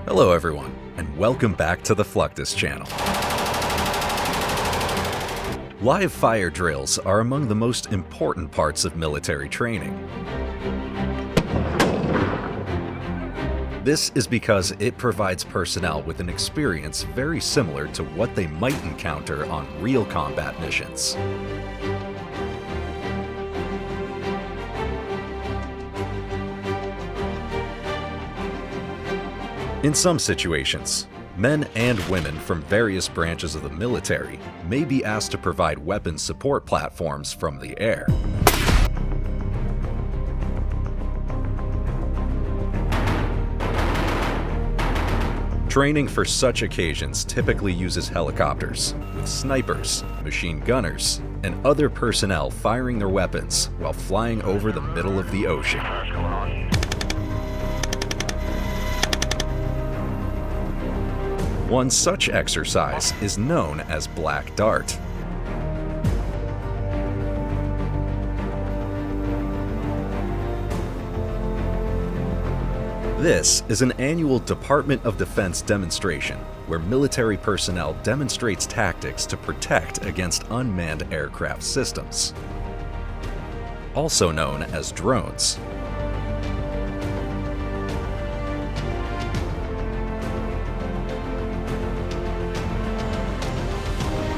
Hello everyone, and welcome back to the Fluctus channel. Live fire drills are among the most important parts of military training. This is because it provides personnel with an experience very similar to what they might encounter on real combat missions. In some situations, men and women from various branches of the military may be asked to provide weapons support platforms from the air. Training for such occasions typically uses helicopters, with snipers, machine gunners, and other personnel firing their weapons while flying over the middle of the ocean. One such exercise is known as Black Dart. This is an annual Department of Defense demonstration where military personnel demonstrates tactics to protect against unmanned aircraft systems, also known as drones.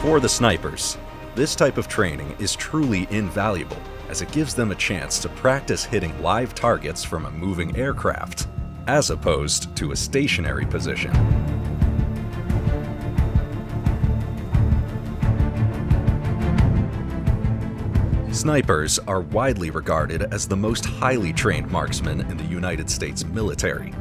For the snipers, this type of training is truly invaluable as it gives them a chance to practice hitting live targets from a moving aircraft, as opposed to a stationary position. Snipers are widely regarded as the most highly trained marksmen in the United States military.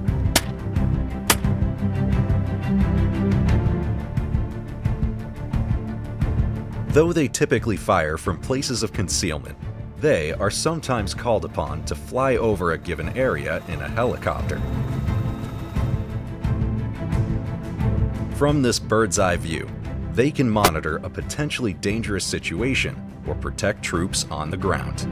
Though they typically fire from places of concealment, they are sometimes called upon to fly over a given area in a helicopter. From this bird's-eye view, they can monitor a potentially dangerous situation or protect troops on the ground.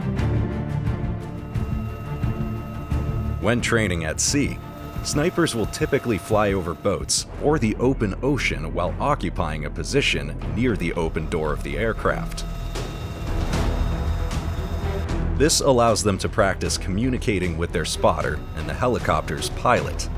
When training at sea, snipers will typically fly over boats or the open ocean while occupying a position near the open door of the aircraft. This allows them to practice communicating with their spotter and the helicopter's pilot.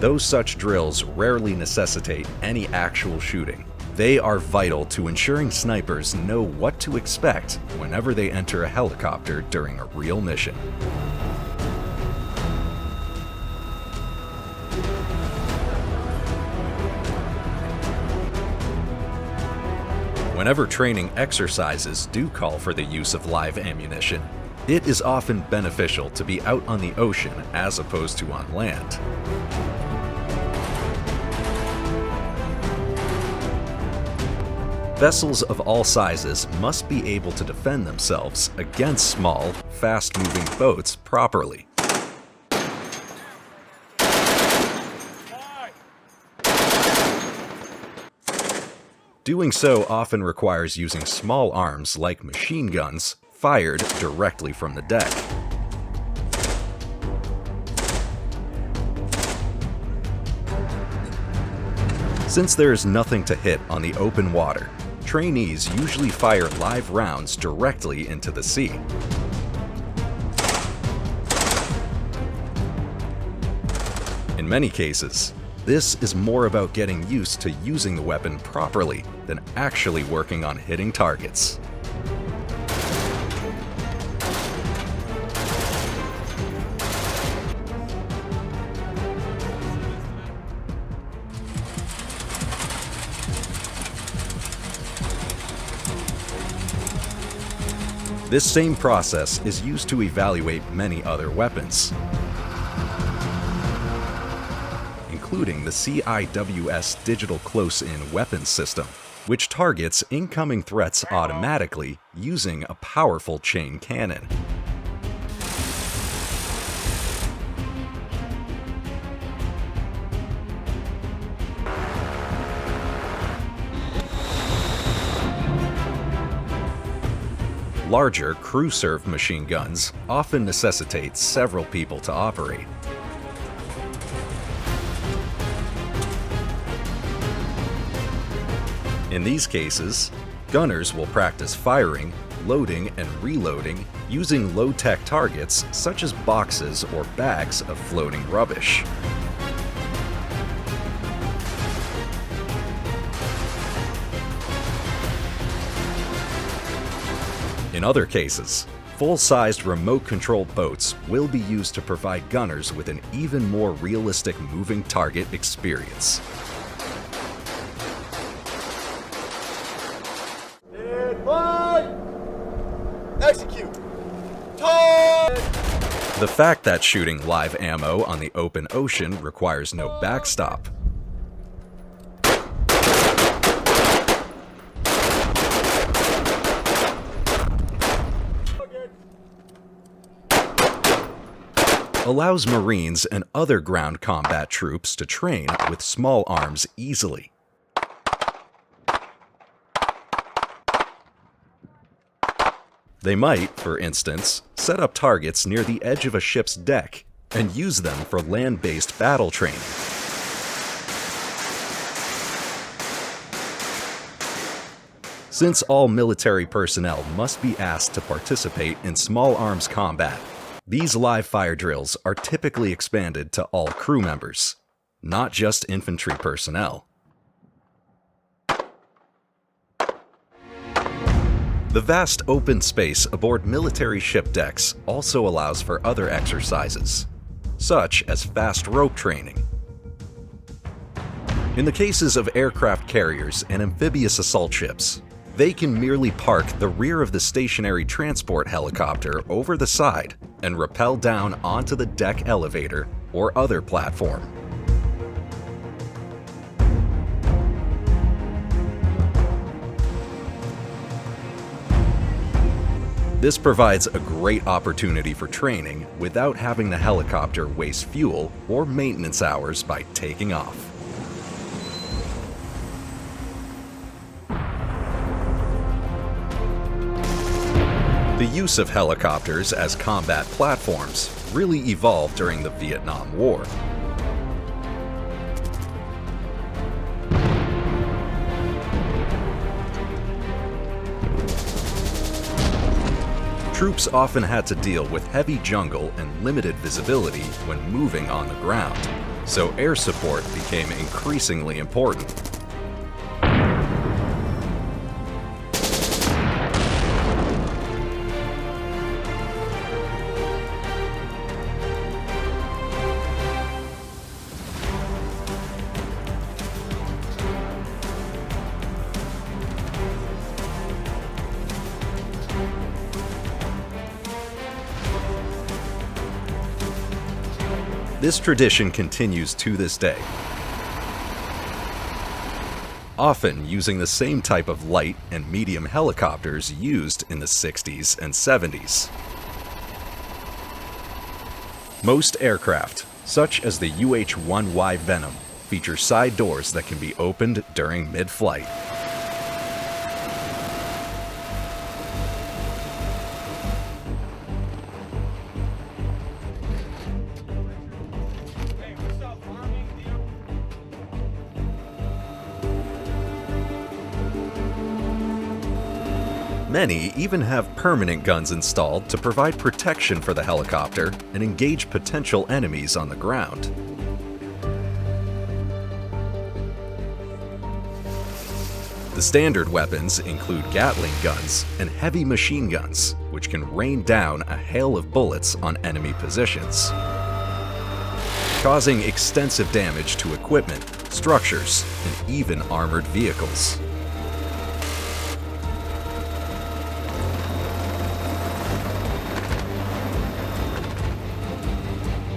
Though such drills rarely necessitate any actual shooting, they are vital to ensuring snipers know what to expect whenever they enter a helicopter during a real mission. Whenever training exercises do call for the use of live ammunition, it is often beneficial to be out on the ocean as opposed to on land. Vessels of all sizes must be able to defend themselves against small, fast-moving boats properly. Doing so often requires using small arms like machine guns fired directly from the deck. Since there is nothing to hit on the open water, trainees usually fire live rounds directly into the sea. In many cases, this is more about getting used to using the weapon properly than actually working on hitting targets. This same process is used to evaluate many other weapons, including the CIWS Digital Close-In Weapons System, which targets incoming threats automatically using a powerful chain cannon. Larger crew-served machine guns often necessitate several people to operate. In these cases, gunners will practice firing, loading, and reloading using low-tech targets such as boxes or bags of floating rubbish. In other cases, full-sized remote-controlled boats will be used to provide gunners with an even more realistic moving target experience. Execute! Time! The fact that shooting live ammo on the open ocean requires no backstop allows Marines and other ground combat troops to train with small arms easily. They might, for instance, set up targets near the edge of a ship's deck and use them for land-based battle training. Since all military personnel must be asked to participate in small arms combat, these live fire drills are typically expanded to all crew members, not just infantry personnel. The vast open space aboard military ship decks also allows for other exercises, such as fast rope training. In the cases of aircraft carriers and amphibious assault ships, they can merely park the rear of the stationary transport helicopter over the side and rappel down onto the deck elevator or other platform. This provides a great opportunity for training without having the helicopter waste fuel or maintenance hours by taking off. The use of helicopters as combat platforms really evolved during the Vietnam War. Troops often had to deal with heavy jungle and limited visibility when moving on the ground, so air support became increasingly important. This tradition continues to this day, often using the same type of light and medium helicopters used in the 60s and 70s. Most aircraft, such as the UH-1Y Venom, feature side doors that can be opened during mid-flight. Many even have permanent guns installed to provide protection for the helicopter and engage potential enemies on the ground. The standard weapons include Gatling guns and heavy machine guns, which can rain down a hail of bullets on enemy positions, causing extensive damage to equipment, structures, and even armored vehicles.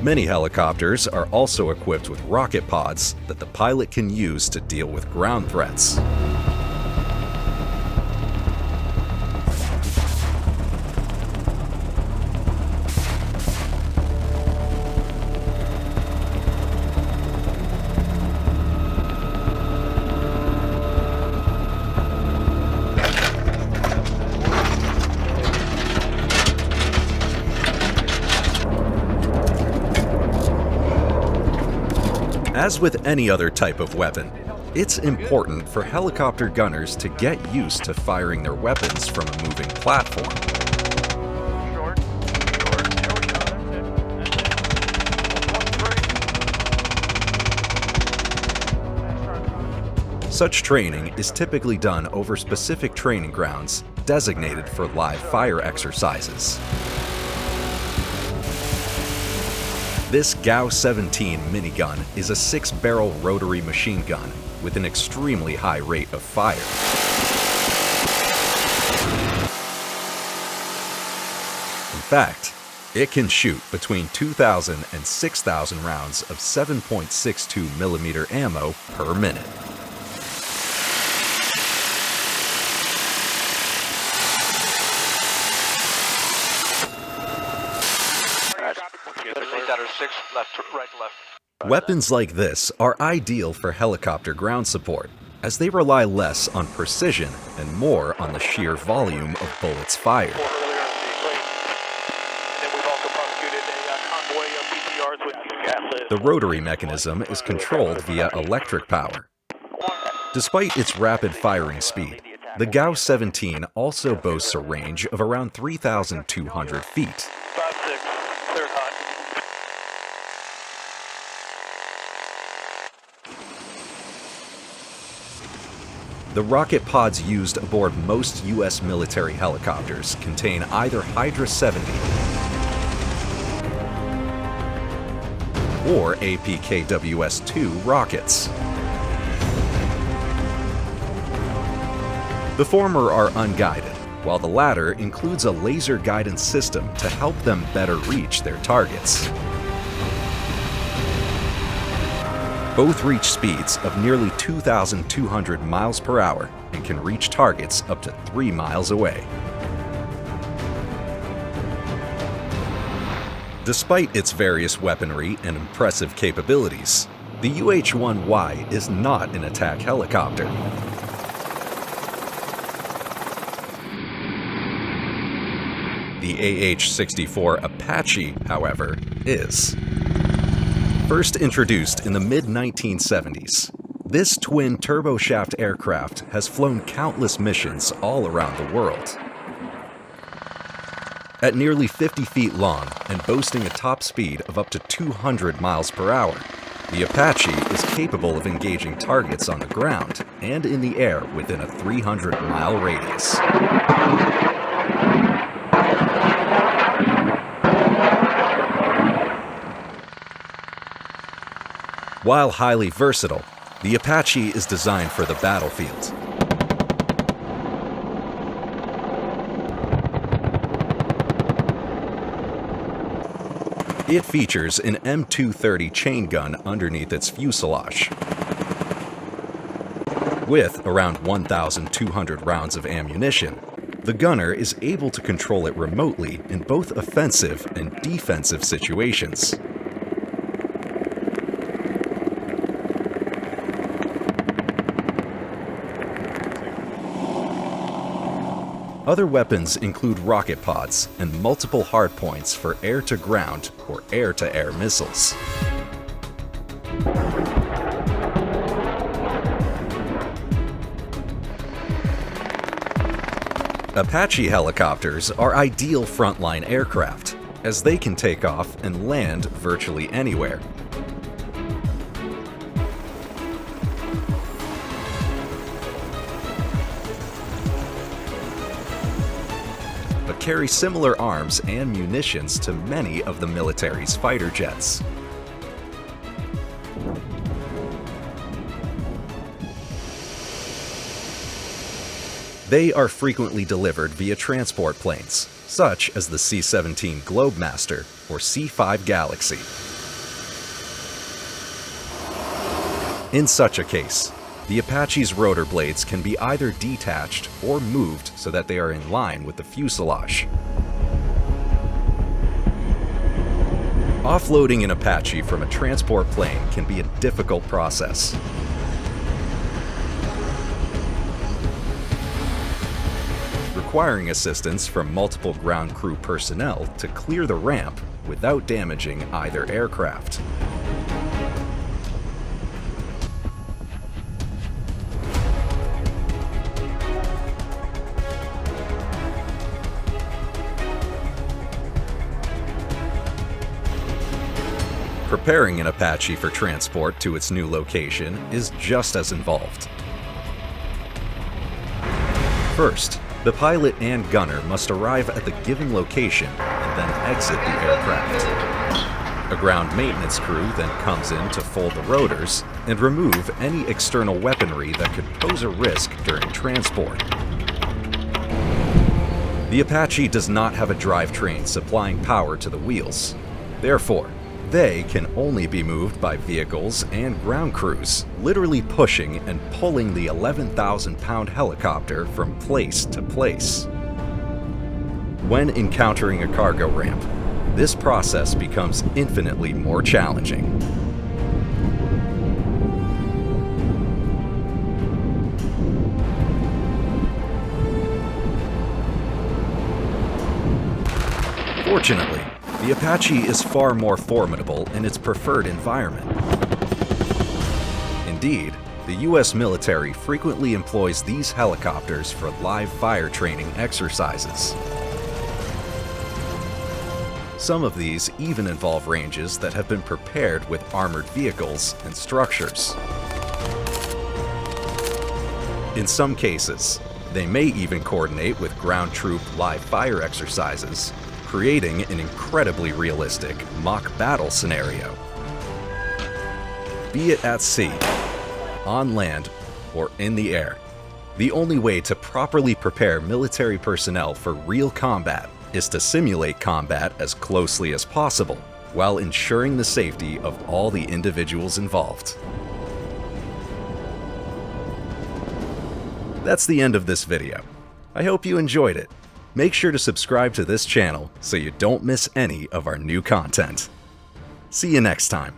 Many helicopters are also equipped with rocket pods that the pilot can use to deal with ground threats. As with any other type of weapon, It's important for helicopter gunners to get used to firing their weapons from a moving platform. Short. There we go. That's it. Such training is typically done over specific training grounds designated for live fire exercises. This GAU-17 minigun is a 6-barrel rotary machine gun with an extremely high rate of fire. In fact, it can shoot between 2,000 and 6,000 rounds of 7.62 millimeter ammo per minute. Weapons like this are ideal for helicopter ground support, as they rely less on precision and more on the sheer volume of bullets fired. The rotary mechanism is controlled via electric power. Despite its rapid firing speed, the GAU-17 also boasts a range of around 3,200 feet. The rocket pods used aboard most U.S. military helicopters contain either Hydra 70 or APKWS-2 rockets. The former are unguided, while the latter includes a laser guidance system to help them better reach their targets. Both reach speeds of nearly 2,200 miles per hour and can reach targets up to 3 miles away. Despite its various weaponry and impressive capabilities, the UH-1Y is not an attack helicopter. The AH-64 Apache, however, is. First introduced in the mid-1970s, this twin turboshaft aircraft has flown countless missions all around the world. At nearly 50 feet long and boasting a top speed of up to 200 miles per hour, the Apache is capable of engaging targets on the ground and in the air within a 300-mile radius. While highly versatile, the Apache is designed for the battlefield. It features an M230 chain gun underneath its fuselage. With around 1,200 rounds of ammunition, the gunner is able to control it remotely in both offensive and defensive situations. Other weapons include rocket pods and multiple hardpoints for air-to-ground or air-to-air missiles. Apache helicopters are ideal frontline aircraft, as they can take off and land virtually anywhere. But carry similar arms and munitions to many of the military's fighter jets. They are frequently delivered via transport planes, such as the C-17 Globemaster or C-5 Galaxy. In such a case, the Apache's rotor blades can be either detached or moved so that they are in line with the fuselage. Offloading an Apache from a transport plane can be a difficult process. Requiring assistance from multiple ground crew personnel to clear the ramp without damaging either aircraft. Preparing an Apache for transport to its new location is just as involved. First, the pilot and gunner must arrive at the given location and then exit the aircraft. A ground maintenance crew then comes in to fold the rotors and remove any external weaponry that could pose a risk during transport. The Apache does not have a drivetrain supplying power to the wheels. Therefore, they can only be moved by vehicles and ground crews, literally pushing and pulling the 11,000-pound helicopter from place to place. When encountering a cargo ramp, this process becomes infinitely more challenging. Fortunately, the Apache is far more formidable in its preferred environment. Indeed, the US military frequently employs these helicopters for live fire training exercises. Some of these even involve ranges that have been prepared with armored vehicles and structures. In some cases, they may even coordinate with ground troop live fire exercises, creating an incredibly realistic mock battle scenario. Be it at sea, on land, or in the air, the only way to properly prepare military personnel for real combat is to simulate combat as closely as possible, while ensuring the safety of all the individuals involved. That's the end of this video. I hope you enjoyed it. Make sure to subscribe to this channel so you don't miss any of our new content. See you next time.